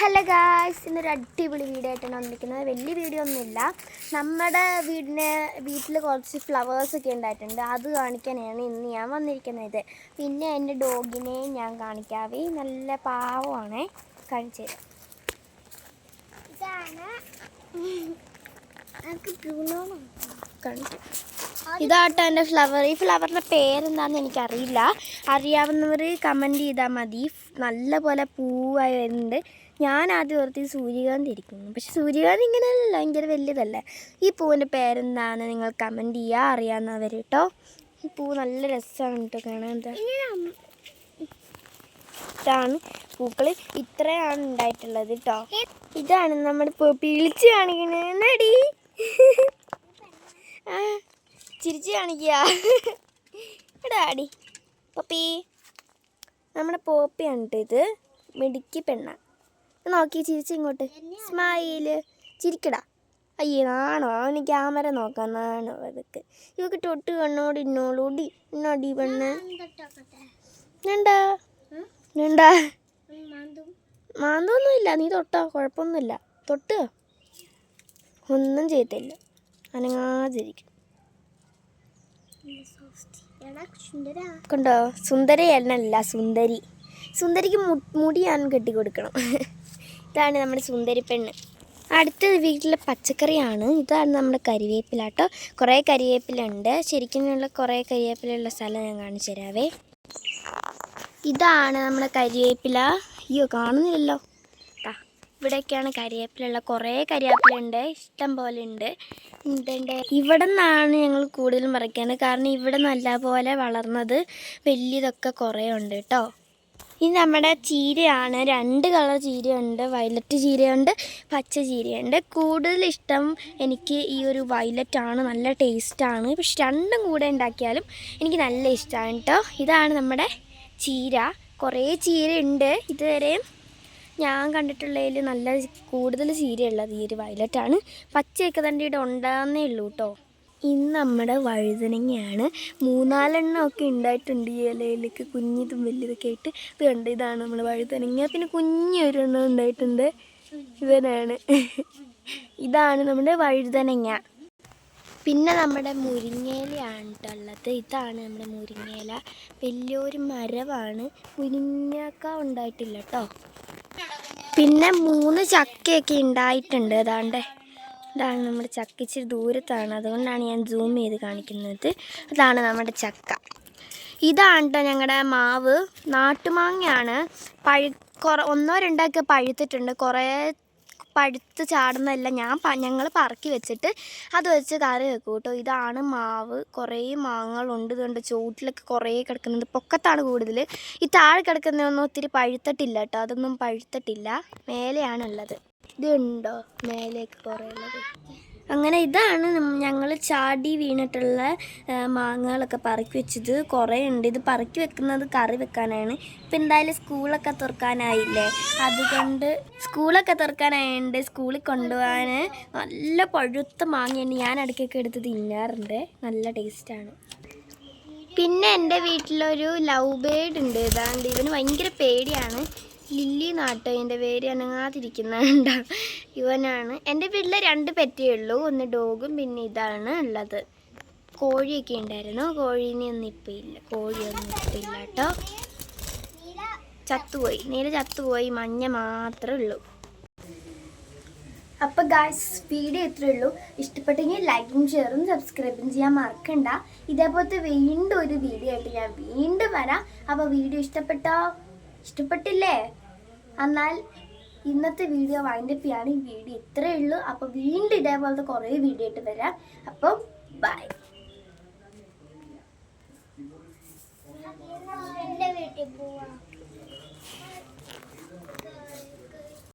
Hello guys, ഇന്നൊരു അടിപൊളി video ആയിട്ടാണ് വന്നിരിക്കുന്നത്. വലിയ വീഡിയോ ഒന്നുമില്ല. നമ്മുടെ വീട്ടിൽ കുറച്ച് ഫ്ലവേഴ്സൊക്കെ ഉണ്ടായിട്ടുണ്ട്. അത് കാണിക്കാനാണ് ഇന്ന് ഞാൻ വന്നിരിക്കുന്നത്. പിന്നെ എൻ്റെ ഡോഗിനെ ഞാൻ കാണിക്കാവേ. നല്ല പാവമാണേ. കാണിച്ചു തരാം. ഇതാട്ടോ എൻ്റെ ഫ്ലവർ. ഈ ഫ്ലവറിൻ്റെ പേരെന്താണെന്ന് എനിക്കറിയില്ല. അറിയാവുന്നവർ കമൻറ്റ് ചെയ്താൽ മതി. നല്ല പോലെ പൂവായി വരുന്നുണ്ട്. ഞാൻ ആദ്യം ഓർത്തി സൂര്യകാന്തി ഇരിക്കുന്നു, പക്ഷെ സൂര്യകാന്തി ഇങ്ങനെയല്ല, ഭയങ്കര വലിയതല്ലേ. ഈ പൂവിൻ്റെ പേരെന്താണെന്ന് നിങ്ങൾ കമൻറ്റ് ചെയ്യുക, അറിയാവുന്നവർ കേട്ടോ. ഈ പൂ നല്ല രസമാണ് കേട്ടോ കാണാൻ. ഇതാണ് പൂക്കൾ, ഇത്രയാണ് ഉണ്ടായിട്ടുള്ളത് കേട്ടോ. ഇതാണ് നമ്മുടെ പിളിച്ച് കാണിക്കുന്നത്. നടി ചിരിച്ച് കാണിക്കുക. ഇടാടി പപ്പി, നമ്മുടെ പോപ്പിയാണ് കേട്ടോ. ഇത് മിടുക്കി പെണ്ണ. നോക്കി ചിരിച്ച് ഇങ്ങോട്ട് സ്മൈല് ചിരിക്കടാ. അയ്യേ നാണോ, അവന് ക്യാമറ നോക്കാൻ നാണോ അതൊക്കെ. ഇവക്ക് തൊട്ട് കണ്ണോട് ഇന്നോളൂടി ഇന്നോടി പെണ്ണ്. വേണ്ടാ വേണ്ടാ, മാന്തൊന്നുമില്ല. നീ തൊട്ടോ, കുഴപ്പമൊന്നുമില്ല. തൊട്ട് ഒന്നും ചെയ്തില്ല, അനങ്ങാതിരിക്കും. കണ്ടോ, സുന്ദരി എന്നല്ല സുന്ദരി. സുന്ദരിക്ക് മുടി ഞാൻ കെട്ടിക്കൊടുക്കണം. ഇതാണ് നമ്മുടെ സുന്ദരി പെണ്ണ്. അടുത്തത് വീട്ടിലെ പച്ചക്കറിയാണ്. ഇതാണ് നമ്മുടെ കരിവേപ്പില കേട്ടോ. കുറേ കരിവേപ്പില ഉണ്ട്. ശരിക്കുമുള്ള കുറേ കരിവേപ്പിലുള്ള സ്ഥലം ഞാൻ കാണിച്ചു തരാവേ. ഇതാണ് നമ്മുടെ കരിവേപ്പില. അയ്യോ കാണുന്നില്ലല്ലോ. ഇവിടെയൊക്കെയാണ് കരിവേപ്പിലുള്ള. കുറേ കരിവേപ്പില ഉണ്ട്, ഇഷ്ടം പോലെ ഉണ്ട്. ഇവിടെ നിന്നാണ് ഞങ്ങൾ കൂടുതലും പറിക്കുന്നത്. കാരണം ഇവിടെ നല്ല പോലെ വളർന്നത് വലിയതൊക്കെ കുറേ ഉണ്ട് കേട്ടോ. ഇത് നമ്മുടെ ചീരയാണ്. 2 കളർ ചീരയുണ്ട്. വയലറ്റ് ചീരയുണ്ട്, പച്ച ചീരയുണ്ട്. കൂടുതലിഷ്ടം എനിക്ക് ഈ ഒരു വയലറ്റാണ്. നല്ല ടേസ്റ്റാണ്. പക്ഷെ രണ്ടും കൂടെ ഉണ്ടാക്കിയാലും എനിക്ക് നല്ല ഇഷ്ടമാണ് കേട്ടോ. ഇതാണ് നമ്മുടെ ചീര. കുറേ ചീരയുണ്ട്. ഇതുവരെയും ഞാൻ കണ്ടിട്ടുള്ളതിൽ നല്ല കൂടുതൽ ചീരയുള്ളത് ഈ ഒരു വയലറ്റാണ്. പച്ചയൊക്കെ തന്നെ ഇവിടെ ഉണ്ടാകുന്നേ ഉള്ളൂ കേട്ടോ. ഇന്ന് നമ്മുടെ വഴുതനങ്ങയാണ്. 3-4 എണ്ണമൊക്കെ ഉണ്ടായിട്ടുണ്ട് ഈ ഇലയിലേക്ക്, കുഞ്ഞിതും വലിയതൊക്കെ ആയിട്ട്. ഇത് കണ്ട്, ഇതാണ് നമ്മുടെ വഴുതനങ്ങ. പിന്നെ കുഞ്ഞൊരു എണ്ണം ഉണ്ടായിട്ടുണ്ട്, ഇവനാണ്. ഇതാണ് നമ്മുടെ വഴുതനങ്ങ. പിന്നെ നമ്മുടെ മുരിങ്ങയിലയാണ് ഉള്ളത്. ഇതാണ് നമ്മുടെ മുരിങ്ങയില. വലിയൊരു മരമാണ്. മുരിങ്ങക്ക ഉണ്ടായിട്ടില്ല കേട്ടോ. പിന്നെ 3 ചക്കയൊക്കെ ഉണ്ടായിട്ടുണ്ട്. ഇതാണ് നമ്മുടെ ചക്ക. ഇച്ചിരി ദൂരത്താണ്, അതുകൊണ്ടാണ് ഞാൻ സൂം ചെയ്ത് കാണിക്കുന്നത്. അതാണ് നമ്മുടെ ചക്ക. ഇതാണ് കേട്ടോ ഞങ്ങളുടെ മാവ്. നാട്ടുമാങ്ങയാണ്. 1-2 പഴുത്തിട്ടുണ്ട്. കുറേ പഴുത്ത് ചാടുന്നതല്ല, ഞങ്ങൾ പറക്കി വെച്ചിട്ട് അത് വെച്ച് കറി വെക്കും കേട്ടോ. ഇതാണ് മാവ്. കുറേ മാങ്ങകളുണ്ട്. ഇതുകൊണ്ട് ചുവട്ടിലൊക്കെ കുറേ കിടക്കുന്നത്. പൊക്കത്താണ് കൂടുതൽ. ഈ താഴെ കിടക്കുന്നതൊന്നും ഒത്തിരി പഴുത്തിട്ടില്ല കേട്ടോ. അതൊന്നും പഴുത്തിട്ടില്ല, മേലെയാണുള്ളത്. ഇതുണ്ടോ മേലേക്ക് കുറേ ഉള്ളത്. അങ്ങനെ ഇതാണ് ഞങ്ങൾ ചാടി വീണിട്ടുള്ള മാങ്ങകളൊക്കെ പറക്കി വെച്ചത്. കുറേ ഉണ്ട്. ഇത് പറക്കി വെക്കുന്നത് കറി വെക്കാനാണ്. ഇപ്പം എന്തായാലും സ്കൂളൊക്കെ തുറക്കാനായില്ലേ, അതുകൊണ്ട് സ്കൂളിൽ കൊണ്ടുപോകാൻ നല്ല പഴുത്ത മാങ്ങയാണ്. ഞാൻ ഇടയ്ക്കൊക്കെ എടുത്ത് തിന്നാറുണ്ട്. നല്ല ടേസ്റ്റാണ്. പിന്നെ എൻ്റെ വീട്ടിലൊരു ലവ് ബേർഡ് ഉണ്ട്. ഇതാണ്ട് ഇവന് ഭയങ്കര പേടിയാണ്. ലില്ലി നാട്ടോ എൻ്റെ പേര്, അനങ്ങാതിരിക്കുന്നുണ്ട്. ഇവനാണ്. എൻ്റെ വീട്ടിൽ 2 പെറ്റേ ഉള്ളൂ. ഒന്ന് ഡോഗും പിന്നെ ഇതാണ് ഉള്ളത്. കോഴിയൊക്കെ ഉണ്ടായിരുന്നു. കോഴീനെയൊന്നും ഇപ്പം ഇല്ല. കോഴിയൊന്നും ഇപ്പം ഇല്ല കേട്ടോ. ചത്തുപോയി. നീല ചത്തുപോയി. മഞ്ഞ മാത്രമേ ഉള്ളൂ. അപ്പോൾ ഗായ്സ്, വീഡിയോ ഇത്രയേ ഉള്ളൂ. ഇഷ്ടപ്പെട്ടെങ്കിൽ ലൈക്കും ഷെയറും സബ്സ്ക്രൈബും ചെയ്യാൻ മറക്കണ്ട. ഇതേപോലത്തെ വീണ്ടും ഒരു വീഡിയോ ആയിട്ട് ഞാൻ വീണ്ടും വരാം. അപ്പോൾ വീഡിയോ ഇഷ്ടപ്പെട്ടില്ലേ? എന്നാൽ ഇന്നത്തെ വീഡിയോ വൈൻഡപ്പ് ചെയ്യാണ്. ഈ വീഡിയോ ഇത്രയേ ഉള്ളൂ. അപ്പോൾ വീണ്ടും ഇതേപോലത്തെ കുറേ വീഡിയോ ആയിട്ട് വരാം. അപ്പം ബൈ.